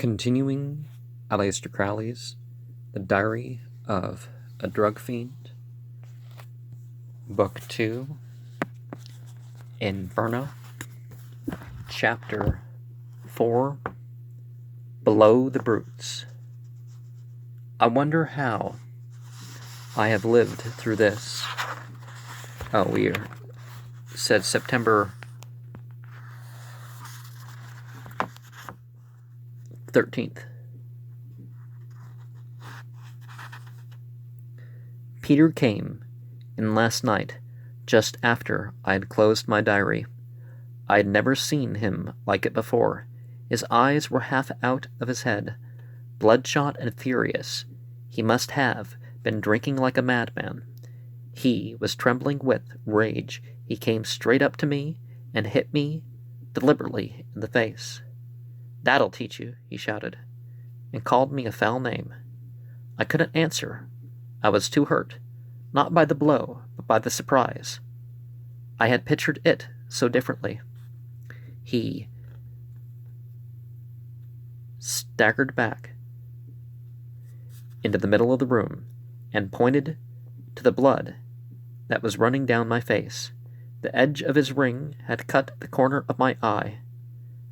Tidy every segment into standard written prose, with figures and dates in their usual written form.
Continuing Aleister Crowley's The Diary of a Drug Fiend, Book 2, Inferno, Chapter 4, Below the Brutes. I wonder how I have lived through this. We said September 13th. Peter came in last night, just after I had closed my diary. I had never seen him like it before. His eyes were half out of his head, bloodshot and furious. He must have been drinking like a madman. He was trembling with rage. He came straight up to me and hit me deliberately in the face. "That'll teach you," he shouted, and called me a foul name. I couldn't answer. I was too hurt, not by the blow, but by the surprise. I had pictured it so differently. He staggered back into the middle of the room and pointed to the blood that was running down my face. The edge of his ring had cut the corner of my eye.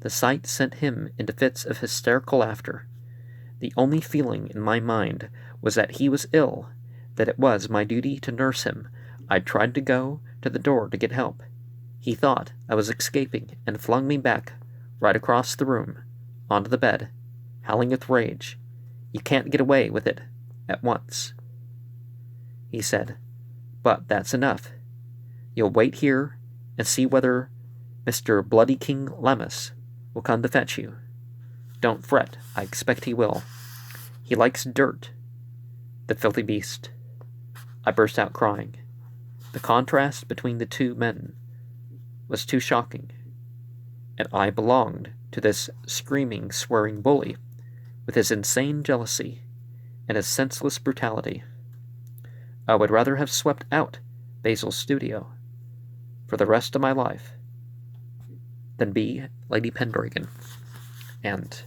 The sight sent him into fits of hysterical laughter. The only feeling in my mind was that he was ill, that it was my duty to nurse him. I tried to go to the door to get help. He thought I was escaping and flung me back, right across the room, onto the bed, howling with rage. "You can't get away with it at once," he said, "but that's enough. You'll wait here and see whether Mr. Bloody King Lammas will come to fetch you. Don't fret, I expect he will. He likes dirt, the filthy beast." I burst out crying. The contrast between the two men was too shocking, and I belonged to this screaming, swearing bully, with his insane jealousy and his senseless brutality. I would rather have swept out Basil's studio for the rest of my life than be Lady Pendragon. And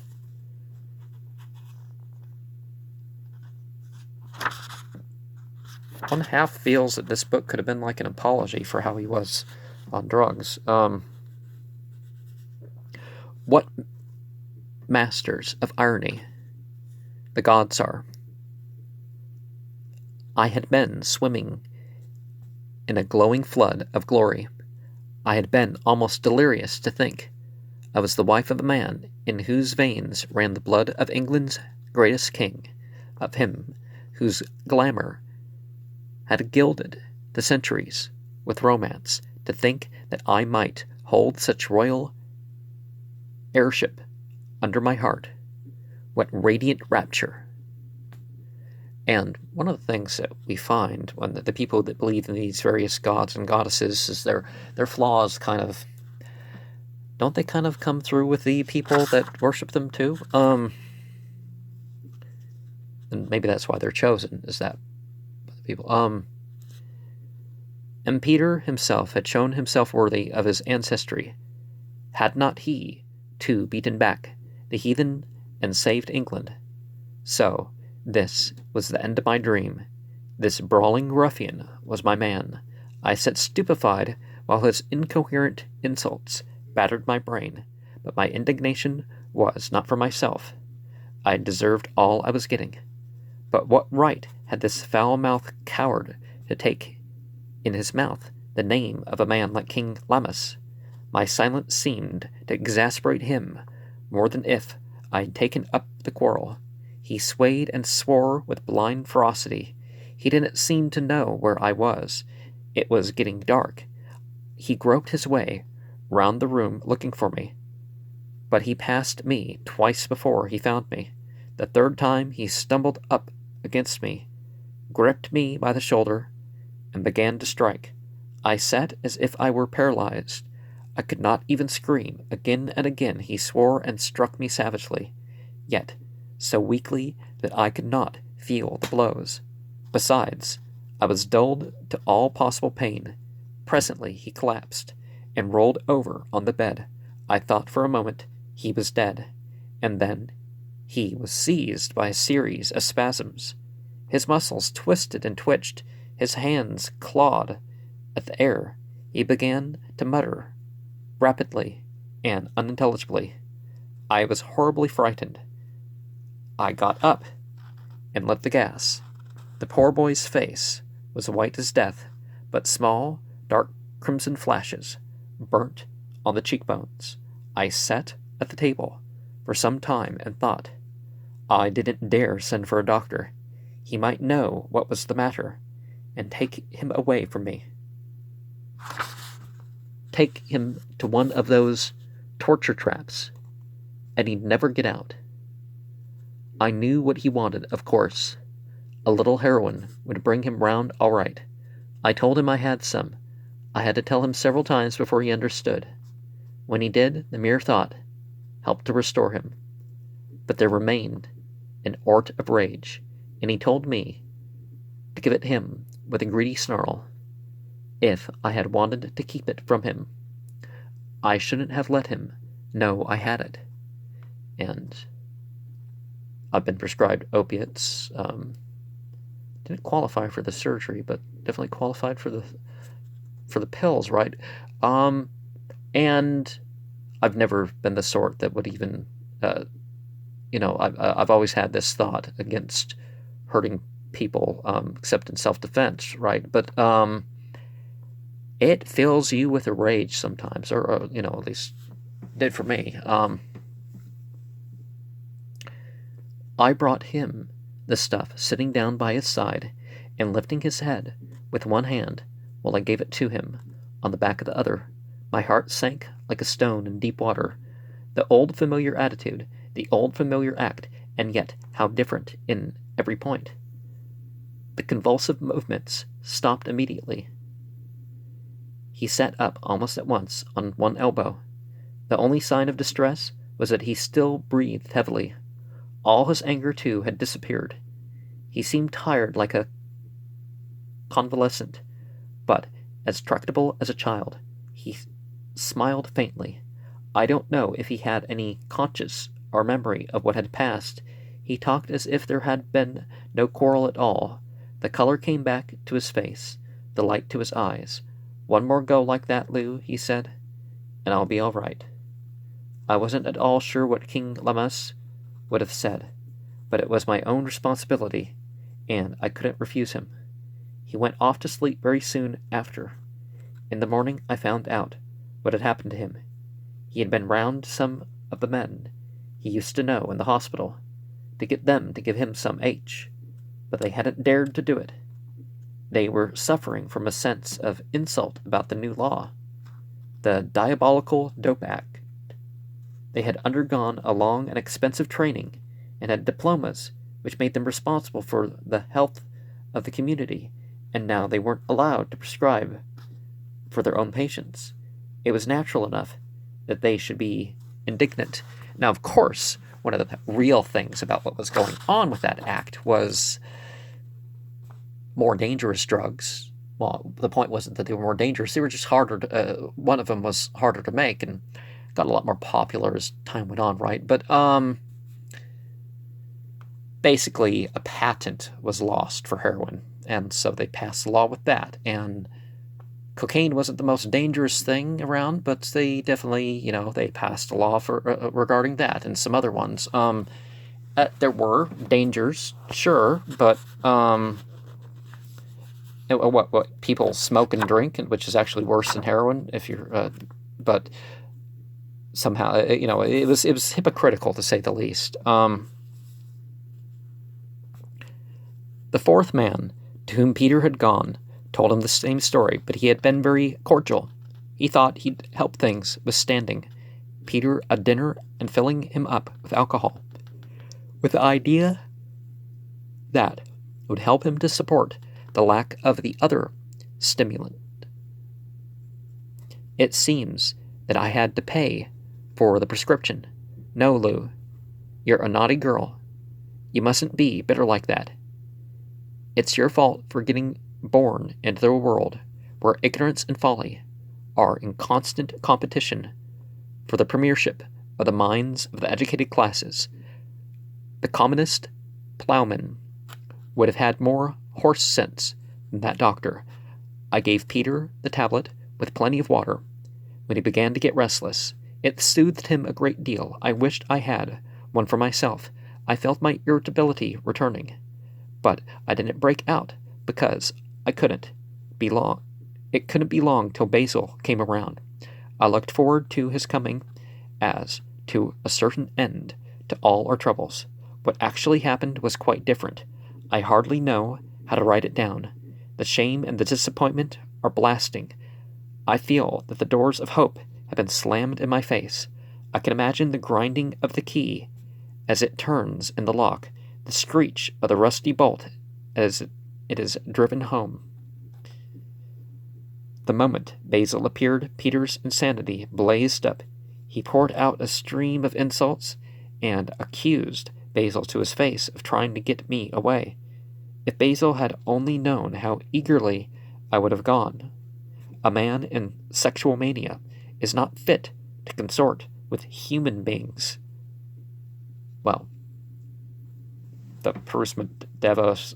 one half feels that this book could have been like an apology for how he was on drugs. What masters of irony the gods are. I had been swimming in a glowing flood of glory. I had been almost delirious to think I was the wife of a man in whose veins ran the blood of England's greatest king, of him whose glamour had gilded the centuries with romance. To think that I might hold such royal heirship under my heart. What radiant rapture! And one of the things that we find when the people that believe in these various gods and goddesses is their flaws don't they kind of come through with the people that worship them too? And maybe that's why they're chosen, is that the people. And Peter himself had shown himself worthy of his ancestry. Had not he, too, beaten back the heathen and saved England? So, this was the end of my dream. This brawling ruffian was my man. I sat stupefied while his incoherent insults battered my brain, but my indignation was not for myself. I deserved all I was getting. But what right had this foul-mouthed coward to take in his mouth the name of a man like King Lammas? My silence seemed to exasperate him more than if I had taken up the quarrel. He swayed and swore with blind ferocity. He didn't seem to know where I was. It was getting dark. He groped his way round the room looking for me, but he passed me twice before he found me. The third time he stumbled up against me, gripped me by the shoulder, and began to strike. I sat as if I were paralyzed. I could not even scream. Again and again he swore and struck me savagely, yet so weakly that I could not feel the blows. Besides, I was dulled to all possible pain. Presently he collapsed and rolled over on the bed. I thought for a moment he was dead, and then He was seized by a series of spasms. His muscles twisted and twitched. His hands clawed at the air. He began to mutter rapidly and unintelligibly. I was horribly frightened. I got up and lit the gas. The poor boy's face was white as death, but small, dark crimson flashes burnt on the cheekbones. I sat at the table for some time and thought. I didn't dare send for a doctor. He might know what was the matter and take him away from me. Take him to one of those torture traps, and he'd never get out. I knew what he wanted, of course. A little heroin would bring him round all right. I told him I had some. I had to tell him several times before he understood. When he did, the mere thought helped to restore him. But there remained an ort of rage, and he told me to give it him with a greedy snarl. If I had wanted to keep it from him, I shouldn't have let him know I had it. And I've been prescribed opiates. Didn't qualify for the surgery, but definitely qualified for the pills, right? And I've never been the sort that would even, I've always had this thought against hurting people, except in self-defense, right? But it fills you with a rage sometimes, or at least did for me. I brought him the stuff sitting down by his side and lifting his head with one hand while I gave it to him on the back of the other. My heart sank like a stone in deep water. The old familiar attitude, the old familiar act, and yet how different in every point. The convulsive movements stopped immediately. He sat up almost at once on one elbow. The only sign of distress was that he still breathed heavily. All his anger, too, had disappeared. He seemed tired like a convalescent, but as tractable as a child. He smiled faintly. I don't know if he had any conscience or memory of what had passed. He talked as if there had been no quarrel at all. The color came back to his face, the light to his eyes. One more go like that, Lou, he said, and I'll be all right. I wasn't at all sure what King Lammas would have said, but it was my own responsibility, and I couldn't refuse him. He went off to sleep very soon after. In the morning I found out what had happened to him. He had been round to some of the men he used to know in the hospital to get them to give him some H, but they hadn't dared to do it. They were suffering from a sense of insult about the new law, the diabolical Dope Act. They had undergone a long and expensive training and had diplomas which made them responsible for the health of the community, and now they weren't allowed to prescribe for their own patients. It was natural enough that they should be indignant. Now, of course, one of the real things about what was going on with that act was more dangerous drugs. Well, the point wasn't that they were more dangerous. They were just harder to, one of them was harder to make and got a lot more popular as time went on, right? But basically, a patent was lost for heroin, and so they passed a law with that. And cocaine wasn't the most dangerous thing around, but they definitely, they passed a law for regarding that and some other ones. There were dangers, sure, but what people smoke and drink, which is actually worse than heroin if you're, but somehow, it was hypocritical to say the least. The fourth man, to whom Peter had gone, told him the same story, but he had been very cordial. He thought he'd help things with standing Peter a dinner and filling him up with alcohol, with the idea that it would help him to support the lack of the other stimulant. It seems that I had to pay for the prescription. No, Lou, you're a naughty girl. You mustn't be bitter like that. It's your fault for getting born into a world where ignorance and folly are in constant competition for the premiership of the minds of the educated classes. The commonest plowman would have had more horse sense than that doctor. I gave Peter the tablet with plenty of water. When he began to get restless, it soothed him a great deal. I wished I had one for myself. I felt my irritability returning. But I didn't break out because I couldn't be long. It couldn't be long till Basil came around. I looked forward to his coming as to a certain end to all our troubles. What actually happened was quite different. I hardly know how to write it down. The shame and the disappointment are blasting. I feel that the doors of hope have been slammed in my face. I can imagine the grinding of the key as it turns in the lock, the screech of the rusty bolt as it is driven home. The moment Basil appeared, Peter's insanity blazed up. He poured out a stream of insults and accused Basil to his face of trying to get me away. If Basil had only known how eagerly I would have gone. A man in sexual mania is not fit to consort with human beings. Well, the Parusma Devas,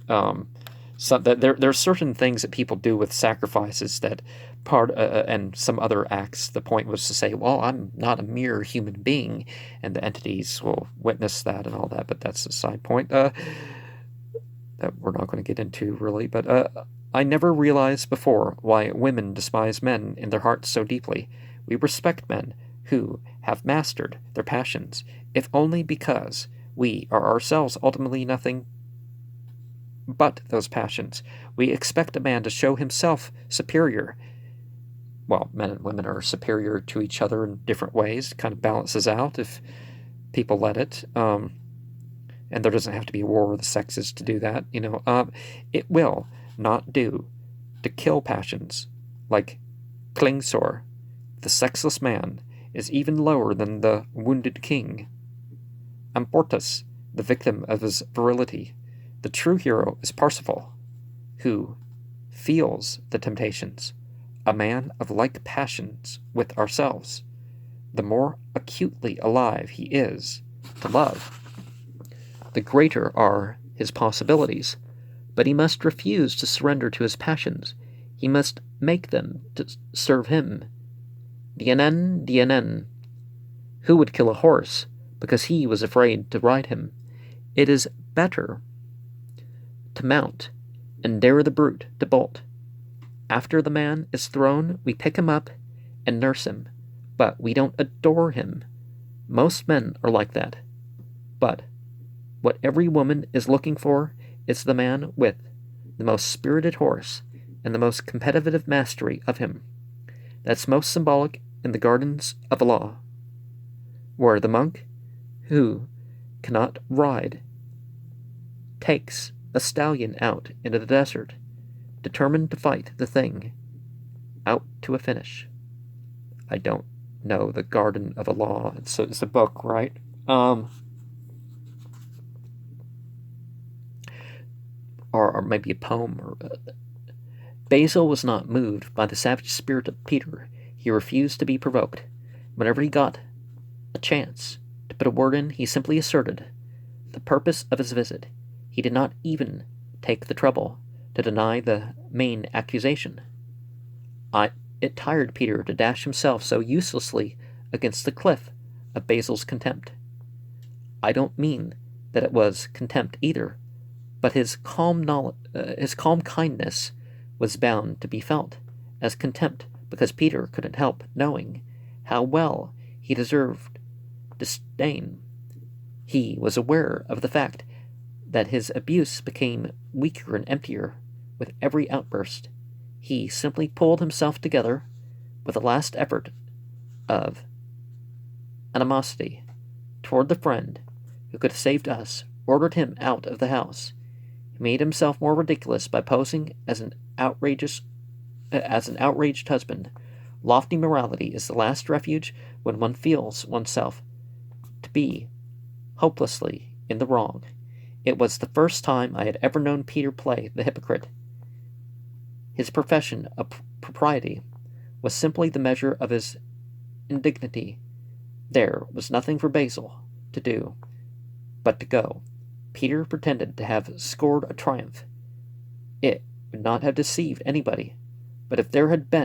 so that there's certain things that people do with sacrifices that and some other acts. The point was to say, well, I'm not a mere human being, and the entities will witness that and all that. But that's a side point that we're not going to get into really. But I never realized before why women despise men in their hearts so deeply. We respect men who have mastered their passions, if only because we are ourselves ultimately nothing but those passions. We expect a man to show himself superior. Well, men and women are superior to each other in different ways. It kind of balances out if people let it. And there doesn't have to be a war of the sexes to do that. It will not do to kill passions like Klingsor. The sexless man is even lower than the wounded king. Amportas, the victim of his virility. The true hero is Parsifal, who feels the temptations, a man of like passions with ourselves. The more acutely alive he is to love, the greater are his possibilities. But he must refuse to surrender to his passions. He must make them to serve him. Dianen, Dianen. Who would kill a horse because he was afraid to ride him? It is better to mount and dare the brute to bolt. After the man is thrown, we pick him up and nurse him, but we don't adore him. Most men are like that. But what every woman is looking for is the man with the most spirited horse and the most competitive mastery of him. That's most symbolic in the gardens of Allah, where the monk who cannot ride takes a stallion out into the desert, determined to fight the thing out to a finish. I don't know the Garden of Allah. It's a book, right? Or maybe a poem. Basil was not moved by the savage spirit of Peter. He refused to be provoked. Whenever he got a chance to put a word in, he simply asserted the purpose of his visit. He did not even take the trouble to deny the main accusation. It tired Peter to dash himself so uselessly against the cliff of Basil's contempt. I don't mean that it was contempt either, but his calm kindness was bound to be felt as contempt, because Peter couldn't help knowing how well he deserved disdain. He was aware of the fact that his abuse became weaker and emptier with every outburst. He simply pulled himself together with a last effort of animosity toward the friend who could have saved us, ordered him out of the house. He made himself more ridiculous by posing as an outraged husband. Lofty morality is the last refuge when one feels oneself to be hopelessly in the wrong. It was the first time I had ever known Peter play the hypocrite. His profession of propriety was simply the measure of his indignity. There was nothing for Basil to do but to go. Peter pretended to have scored a triumph. It would not have deceived anybody, but if there had been